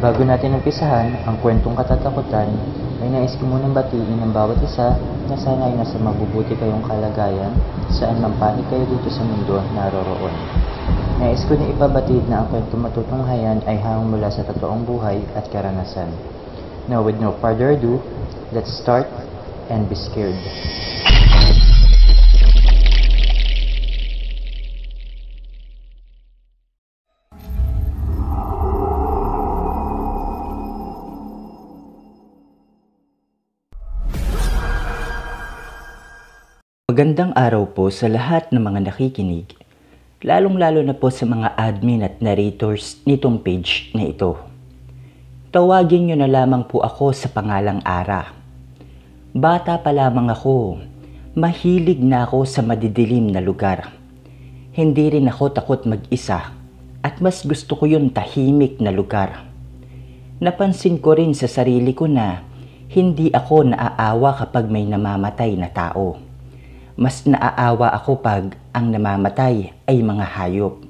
Bago natin umpisahan ang kwentong katatakutan, ay nais ko munang batiin ang bawat isa na sana ay nasa mabubuti kayong kalagayan saan man panig kayo dito sa mundo naroroon. Nais ko na ipabatid na ang kwentong matutunghayan ay hanggang mula sa totoong buhay at karanasan. Now with no further ado, let's start and be scared. Magandang araw po sa lahat ng mga nakikinig, lalong-lalo na po sa mga admin at narrators nitong page na ito. Tawagin niyo na lamang po ako sa pangalang Ara. Bata pa lamang ako, mahilig na ako sa madidilim na lugar. Hindi rin ako takot mag-isa at mas gusto ko yung tahimik na lugar. Napansin ko rin sa sarili ko na hindi ako naaawa kapag may namamatay na tao. Mas naaawa ako pag ang namamatay ay mga hayop.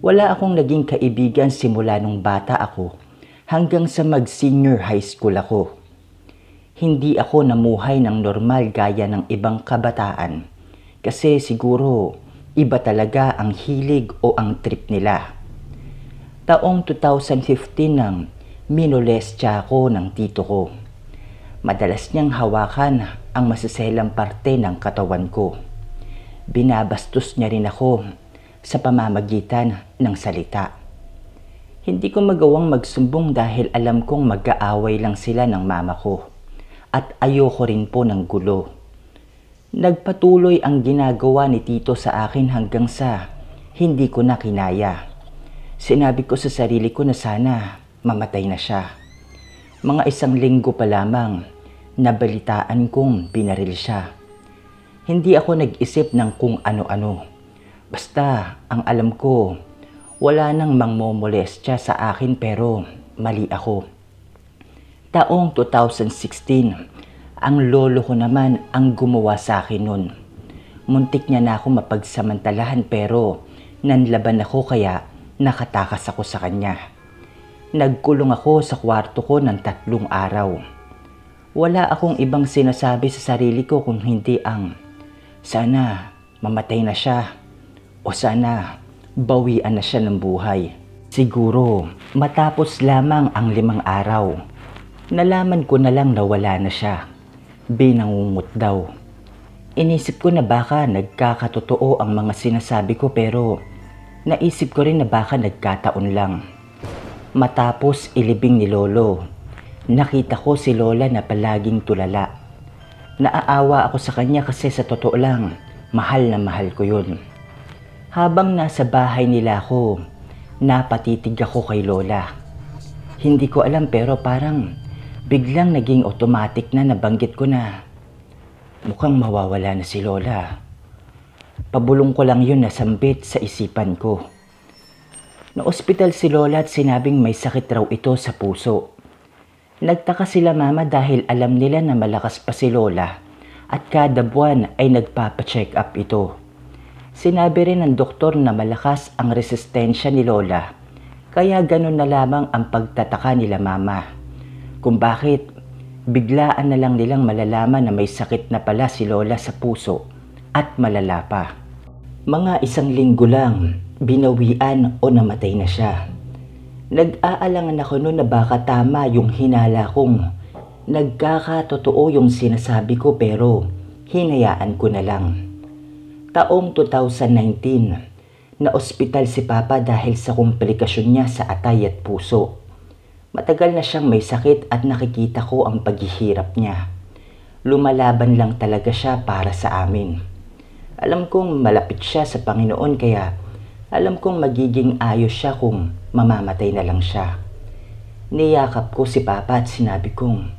Wala akong naging kaibigan simula nung bata ako hanggang sa mag-senior high school ako. Hindi ako namuhay ng normal gaya ng ibang kabataan kasi siguro iba talaga ang hilig o ang trip nila. Taong 2015 nang minolestya ako ng tito ko. Madalas niyang hawakan ang masaselang parte ng katawan ko. Binabastos niya rin ako sa pamamagitan ng salita. Hindi ko magawang magsumbong dahil alam kong mag-aaway lang sila ng mama ko at ayoko rin po ng gulo. Nagpatuloy ang ginagawa ni tito sa akin hanggang sa hindi ko na kinaya. Sinabi ko sa sarili ko na sana mamatay na siya. Mga 1 linggo pa lamang, nabalitaan kong binaril siya. Hindi ako nag-isip ng kung ano-ano. Basta, ang alam ko, wala nang mangmomolestya sa akin pero mali ako. Taong 2016, ang lolo ko naman ang gumawa sa akin nun. Muntik niya na ako mapagsamantalahan pero nanlaban ako kaya nakatakas ako sa kanya. Nagkulong ako sa kwarto ko ng 3 araw. Wala akong ibang sinasabi sa sarili ko kung hindi ang sana mamatay na siya o sana bawian na siya ng buhay. Siguro matapos lamang ang 5 araw, nalaman ko na lang na wala na siya. Binangungot daw. Inisip ko na baka nagkakatotoo ang mga sinasabi ko pero naisip ko rin na baka nagkataon lang. Matapos ilibing ni lolo, nakita ko si lola na palaging tulala. Naaawa ako sa kanya kasi sa totoo lang, mahal na mahal ko yun. Habang nasa bahay nila ako, napatitig ako kay lola. Hindi ko alam pero parang biglang naging automatic na nabanggit ko na mukhang mawawala na si lola. Pabulong ko lang yun na sambit sa isipan ko. Na-ospital si lola at sinabing may sakit raw ito sa puso. Nagtaka sila mama dahil alam nila na malakas pa si lola at kada buwan ay nagpapa-check up ito. Sinabi rin ng doktor na malakas ang resistensya ni lola kaya ganun na lamang ang pagtataka nila mama. Kung bakit biglaan na lang nilang malalaman na may sakit na pala si lola sa puso at malala pa. Mga 1 linggo lang, binawian o namatay na siya. Nag-aalangan ako noon na baka tama yung hinala kong nagkakatotoo yung sinasabi ko pero hinayaan ko na lang. Taong 2019, na-ospital si Papa dahil sa komplikasyon niya sa atay at puso. Matagal na siyang may sakit at nakikita ko ang paghihirap niya. Lumalaban lang talaga siya para sa amin. Alam kong malapit siya sa Panginoon kaya alam kong magiging ayos siya kung mamamatay na lang siya. Niyakap ko si Papa at sinabi kong,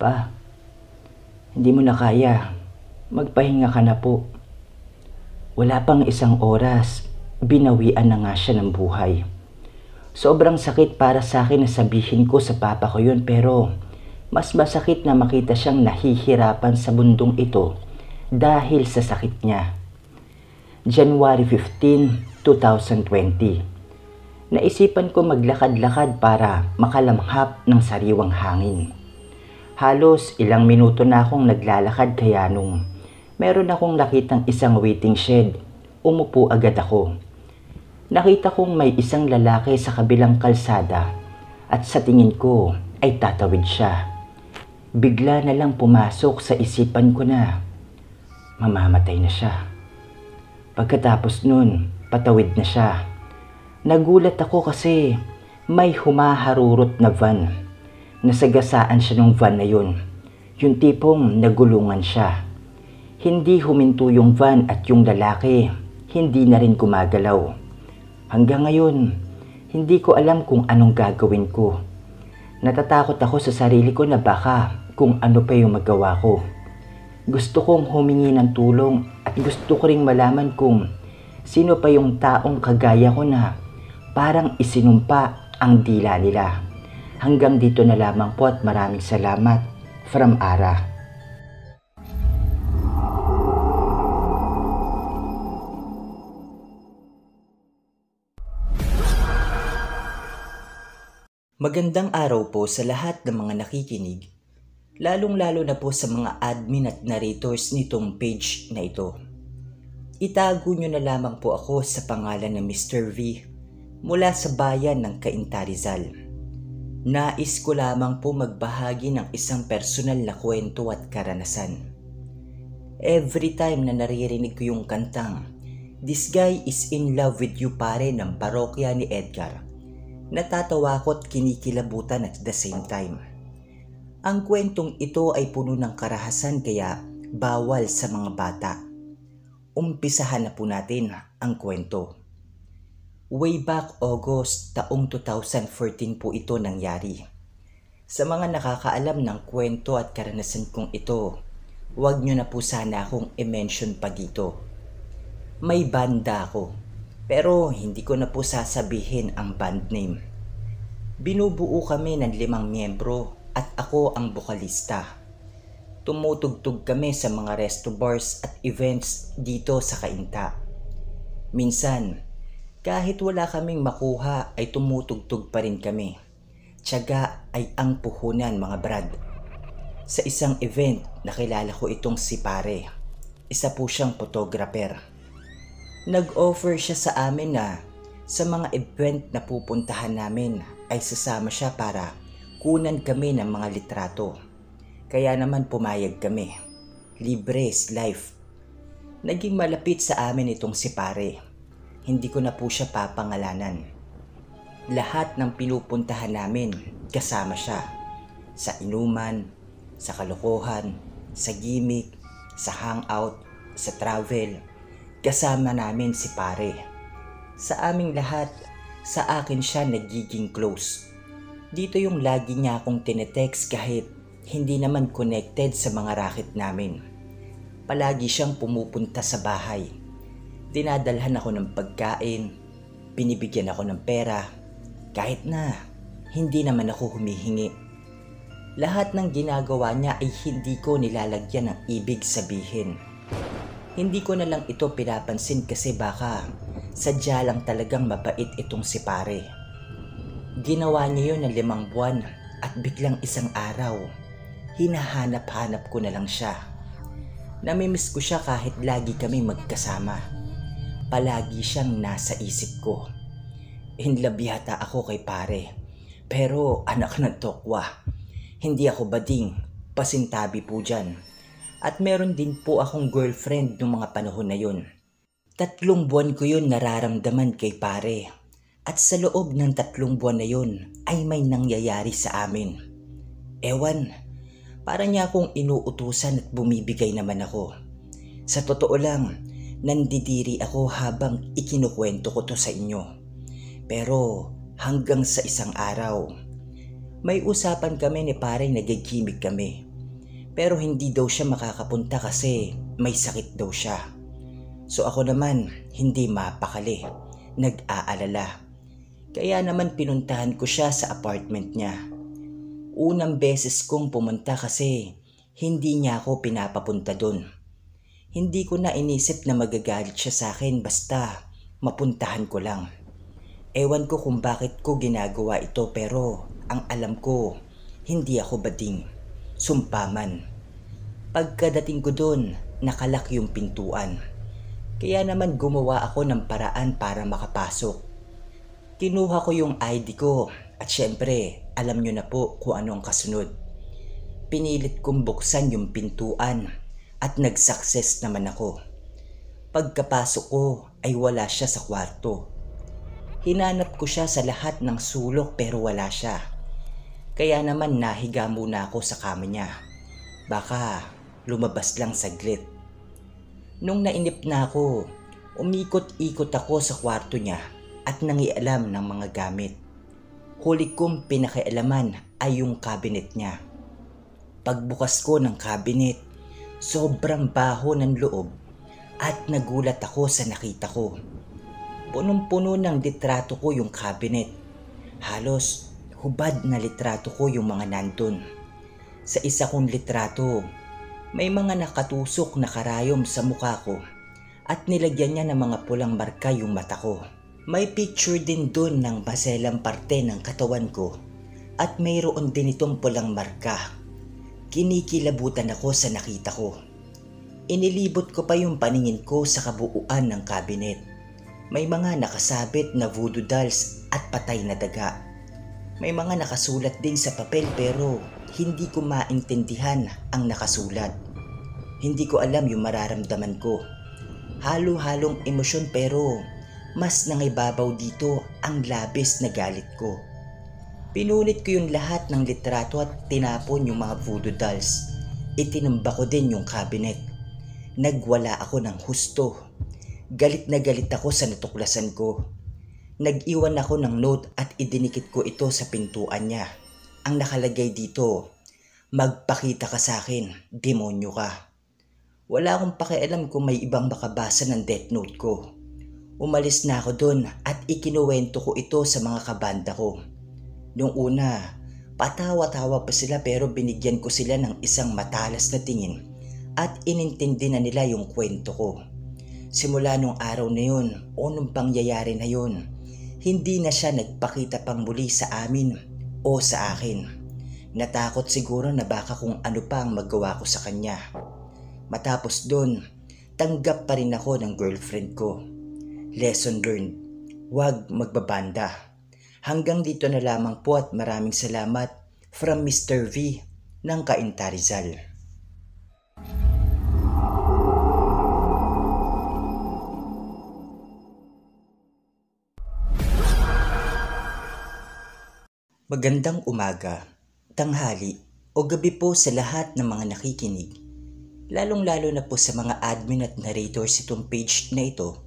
"Pa, hindi mo na kaya. Magpahinga ka na po." Wala pang 1 oras, binawian na nga siya ng buhay. Sobrang sakit para sa akin na sabihin ko sa Papa ko yun pero mas masakit na makita siyang nahihirapan sa mundong ito dahil sa sakit niya. January 15, 2020. Naisipan ko maglakad-lakad para makalamhap ng sariwang hangin. Halos ilang minuto na akong naglalakad kaya nung meron akong nakitang isang waiting shed, umupo agad ako. Nakita kong may isang lalaki sa kabilang kalsada at sa tingin ko ay tatawid siya. Bigla na lang pumasok sa isipan ko na mamamatay na siya. Pagkatapos nun, patawid na siya. Nagulat ako kasi may humaharurot na van. Nasagasaan siya ng van na yun. Yung tipong nagulungan siya. Hindi huminto yung van at yung lalaki, hindi na rin gumagalaw. Hanggang ngayon, hindi ko alam kung anong gagawin ko. Natatakot ako sa sarili ko na baka kung ano pa yung magawa ko. Gusto kong humingi ng tulong at gusto ko ring malaman kung sino pa yung taong kagaya ko na parang isinumpa ang dila nila. Hanggang dito na lamang po at maraming salamat. From Ara. Magandang araw po sa lahat ng mga nakikinig, lalong-lalo na po sa mga admin at narrators nitong page na ito. Itago nyo na lamang po ako sa pangalan ng Mr. V mula sa bayan ng Cainta, Rizal. Nais ko lamang po magbahagi ng isang personal na kwento at karanasan. Every time na naririnig ko yung kantang "This Guy Is In Love With You" pare ng parokya ni Edgar, natatawa ko at kinikilabutan at the same time. Ang kwentong ito ay puno ng karahasan kaya bawal sa mga bata. Umpisahan na po natin ang kwento. Way back August taong 2014 po ito nangyari. Sa mga nakakaalam ng kwento at karanasan kong ito, huwag nyo na po sana akong i-mention pa dito. May banda ako, pero hindi ko na po sasabihin ang band name. Binubuo kami ng 5 miyembro at ako ang bokalista. Tumutugtog kami sa mga resto bars at events dito sa Cainta. Minsan, kahit wala kaming makuha ay tumutugtog pa rin kami. Tiyaga ay ang puhunan mga brad. Sa isang event, nakilala ko itong si pare. Isa po siyang photographer. Nag-offer siya sa amin na sa mga event na pupuntahan namin ay sasama siya para kunan kami ng mga litrato. Kaya naman pumayag kami. Libre is life. Naging malapit sa amin itong si pare. Hindi ko na po siya papangalanan. Lahat ng pinupuntahan namin kasama siya. Sa inuman, sa kalokohan, sa gimmick, sa hangout, sa travel. Kasama namin si pare. Sa aming lahat, sa akin siya nagiging close. Dito yung lagi niya akong tinetext kahit hindi naman connected sa mga racket namin. Palagi siyang pumupunta sa bahay. Dinadalhan ako ng pagkain, binibigyan ako ng pera, kahit na hindi naman ako humihingi. Lahat ng ginagawa niya ay hindi ko nilalagyan ng ibig sabihin. Hindi ko na lang ito pinapansin kasi baka sadya lang talagang mabait itong si pare. Ginawa niya yun ng 5 buwan at biglang isang araw, hinahanap-hanap ko na lang siya. Namimiss ko siya kahit lagi kami magkasama. Palagi siyang nasa isip ko. In love yata ako kay pare. Pero anak ng tokwa. Hindi ako bading, pasintabi po dyan. At meron din po akong girlfriend noong mga panahon na yun. 3 buwan ko yun nararamdaman kay pare. At sa loob ng 3 buwan na yun ay may nangyayari sa amin. Ewan, para niya akong inuutusan at bumibigay naman ako. Sa totoo lang, nandidiri ako habang ikinukwento ko to sa inyo. Pero hanggang sa isang araw, may usapan kami ni pare nagigimik kami. Pero hindi daw siya makakapunta kasi may sakit daw siya. So ako naman hindi mapakali, nag-aalala. Kaya naman pinuntahan ko siya sa apartment niya. Unang beses kong pumunta kasi hindi niya ako pinapapunta dun. Hindi ko na inisip na magagalit siya sa akin basta mapuntahan ko lang. Ewan ko kung bakit ko ginagawa ito pero ang alam ko, hindi ako bading. Sumpaman. Pagkadating ko doon, nakalak yung pintuan. Kaya naman gumawa ako ng paraan para makapasok. Kinuha ko yung ID ko at syempre alam nyo na po kung ano ang kasunod. Pinilit kong buksan yung pintuan at nag-success naman ako. Pagkapasok ko ay wala siya sa kwarto. Hinanap ko siya sa lahat ng sulok pero wala siya. Kaya naman nahiga muna ako sa kama niya. Baka lumabas lang saglit. Nung nainip na ako, umikot-ikot ako sa kwarto niya at nangialam ng mga gamit. Huli kong pinakialaman ay yung cabinet niya. Pagbukas ko ng cabinet, sobrang baho ng loob at nagulat ako sa nakita ko. Punong-puno ng litrato ko yung cabinet. Halos hubad na litrato ko yung mga nandun. Sa isa kong litrato, may mga nakatusok na karayom sa mukha ko at nilagyan niya ng mga pulang marka yung mata ko. May picture din dun ng maselang parte ng katawan ko at mayroon din itong pulang marka. Kinikilabutan ako sa nakita ko. Inilibot ko pa yung paningin ko sa kabuuan ng cabinet. May mga nakasabit na voodoo dolls at patay na daga. May mga nakasulat din sa papel pero hindi ko maintindihan ang nakasulat. Hindi ko alam yung mararamdaman ko. Halo-halong emosyon pero mas nangibabaw dito ang labis na galit ko. Pinunit ko yung lahat ng litrato at tinapon yung mga voodoo dolls. Itinumba ko din yung cabinet. Nagwala ako ng husto. Galit na galit ako sa natuklasan ko. Nag-iwan ako ng note at idinikit ko ito sa pintuan niya. Ang nakalagay dito, magpakita ka sa akin, demonyo ka. Wala akong pakialam kung may ibang makabasa ng death note ko. Umalis na ako doon at ikinuwento ko ito sa mga kabanda ko. Noong una, patawa-tawa pa sila pero binigyan ko sila ng isang matalas na tingin at inintindi na nila yung kwento ko. Simula nung araw na yun o nung pangyayari na yun, hindi na siya nagpakita pang muli sa amin o sa akin. Natakot siguro na baka kung ano pa ang magawa ko sa kanya. Matapos doon, tanggap pa rin ako ng girlfriend ko. Lesson learned, huwag magbabanda. Hanggang dito na lamang po at maraming salamat from Mr. V ng Cainta Rizal. Magandang umaga, tanghali o gabi po sa lahat ng mga nakikinig. Lalong-lalo na po sa mga admin at narrators itong page na ito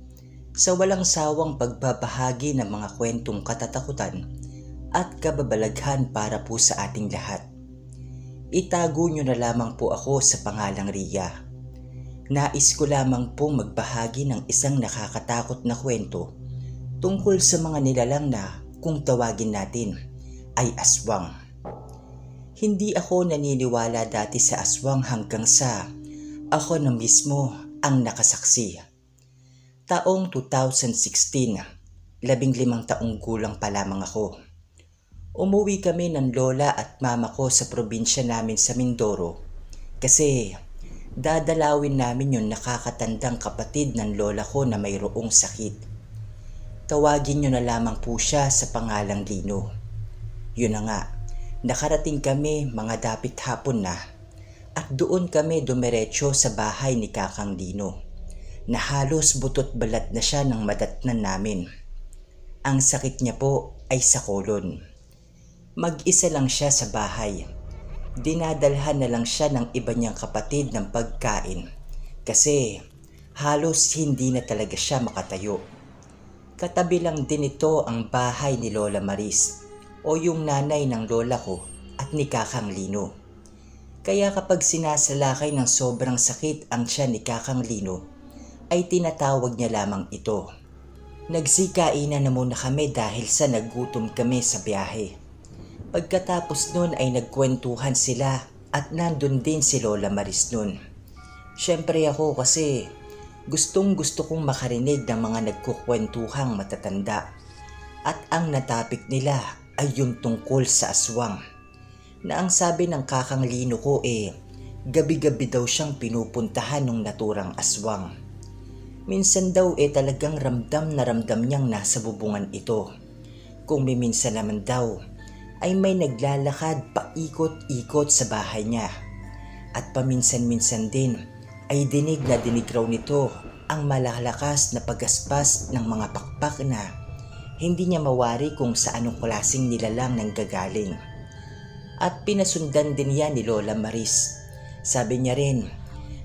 sa walang sawang pagbabahagi ng mga kwentong katatakutan at kababalaghan para po sa ating lahat. Itago nyo na lamang po ako sa pangalang Ria. Nais ko lamang po magbahagi ng isang nakakatakot na kwento tungkol sa mga nilalang na kung tawagin natin ay aswang. Hindi ako naniniwala dati sa aswang hanggang sa ako na mismo ang nakasaksi. Taong 2016, 15 taong gulang pa lamang ako. Umuwi kami ng lola at mama ko sa probinsya namin sa Mindoro kasi dadalawin namin yung nakakatandang kapatid ng lola ko na mayroong sakit. Tawagin nyo na lamang po siya sa pangalang Lino. Yun na nga, nakarating kami mga dapit hapon na at doon kami dumiretso sa bahay ni Kakang Lino na halos butot balat na siya ng madatnan namin. Ang sakit niya po ay sa kolon. Mag-isa lang siya sa bahay. Dinadalhan na lang siya ng iba niyang kapatid ng pagkain kasi halos hindi na talaga siya makatayo. Katabi lang din ito ang bahay ni Lola Maris o yung nanay ng lola ko at ni Kakang Lino. Kaya kapag sinasalakay ng sobrang sakit ang tiyan ni Kakang Lino, ay tinatawag niya lamang ito. Nagsikainan na muna kami dahil sa nagutom kami sa biyahe. Pagkatapos nun ay nagkwentuhan sila at nandun din si Lola Maris nun. Syempre ako kasi gustong gusto kong makarinig ng mga nagkukwentuhang matatanda. At ang natapik nila ay yung tungkol sa aswang, na ang sabi ng Kakang Lino ko gabi-gabi daw siyang pinupuntahan ng naturang aswang. Minsan daw talagang ramdam na ramdam niyang nasa bubungan ito. Kung minsan naman daw ay may naglalakad paikot-ikot sa bahay niya. At paminsan-minsan din ay dinig na dinig raw nito ang malalakas na pagaspas ng mga pakpak na hindi niya mawari kung sa anong klaseng nilalang nanggagaling. At pinasundan din yan ni Lola Maris. Sabi niya rin,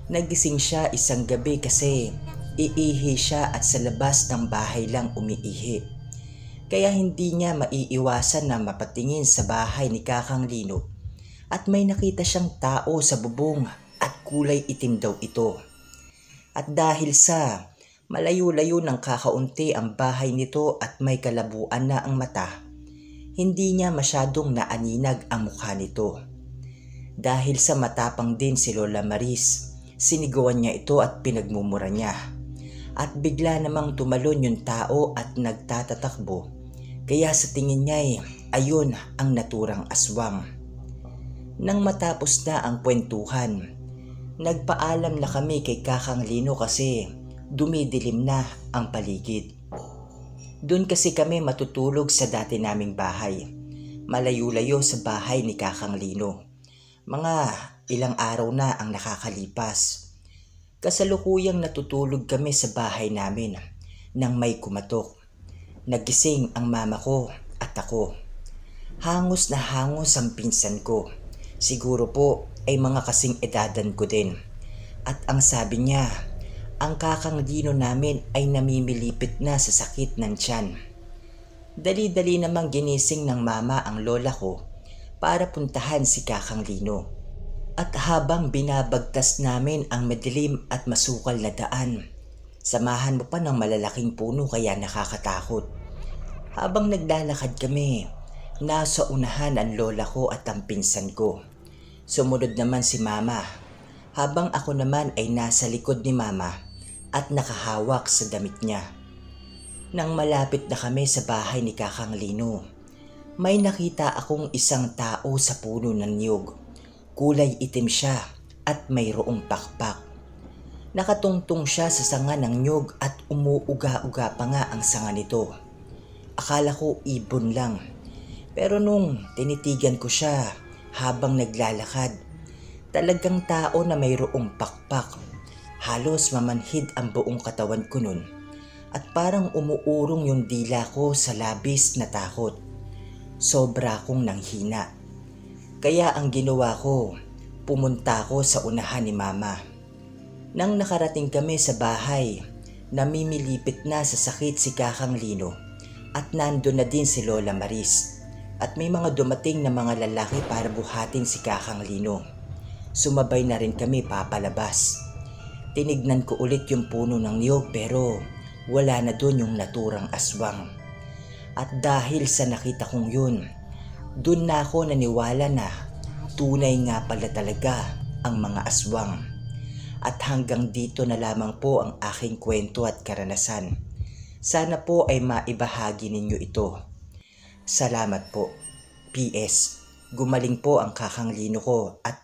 nagising siya isang gabi kasi iihi siya at sa labas ng bahay lang umiihi. Kaya hindi niya maiiwasan na mapatingin sa bahay ni Kakang Lino at may nakita siyang tao sa bubong at kulay itim daw ito. At dahil sa malayo-layo ng kakaunti ang bahay nito at may kalabuan na ang mata, hindi niya masyadong naaninag ang mukha nito. Dahil sa matapang din si Lola Maris, sinigawan niya ito at pinagmumura niya. At bigla namang tumalon yung tao at nagtatatakbo. Kaya sa tingin niya ayun ang naturang aswang. Nang matapos na ang kwentuhan, nagpaalam na kami kay Kakang Lino kasi dumidilim na ang paligid. Doon kasi kami matutulog sa dati naming bahay. Malayo-layo sa bahay ni Kakang Lino. Mga ilang araw na ang nakakalipas. Kasalukuyang natutulog kami sa bahay namin nang may kumatok. Nagising ang mama ko at ako. Hangos na hangos ang pinsan ko. Siguro po ay mga kasing edadan ko din. At ang sabi niya, ang Kakang Lino namin ay namimilipit na sa sakit ng tiyan. Dali-dali namang ginising ng mama ang lola ko para puntahan si Kakang Lino. At habang binabagtas namin ang madilim at masukal na daan, samahan mo pa ng malalaking puno kaya nakakatakot. Habang naglalakad kami, nasa unahan ang lola ko at ang pinsan ko. Sumunod naman si mama, habang ako naman ay nasa likod ni mama at nakahawak sa damit niya. Nang malapit na kami sa bahay ni Kakang Lino, may nakita akong isang tao sa puno ng niyog. Kulay itim siya at mayroong pakpak. Nakatungtong siya sa sanga ng niyog at umuuga-uga pa nga ang sanga nito. Akala ko ibon lang, pero nung tinitigan ko siya habang naglalakad, talagang tao na mayroong pakpak. Halos mamanhid ang buong katawan ko nun at parang umuurong yung dila ko sa labis na takot. Sobra akong nanghina. Kaya ang ginawa ko, pumunta ako sa unahan ni mama. Nang nakarating kami sa bahay, namimilipit na sa sakit si Kakang Lino at nandun na din si Lola Maris. At may mga dumating na mga lalaki para buhatin si Kakang Lino. Sumabay na rin kami papalabas. Tinignan ko ulit yung puno ng niyog pero wala na dun yung naturang aswang. At dahil sa nakita kong yun, dun na ako naniwala na tunay nga pala talaga ang mga aswang. At hanggang dito na lamang po ang aking kwento at karanasan. Sana po ay maibahagi ninyo ito. Salamat po. P.S. Gumaling po ang Kakang Lino ko at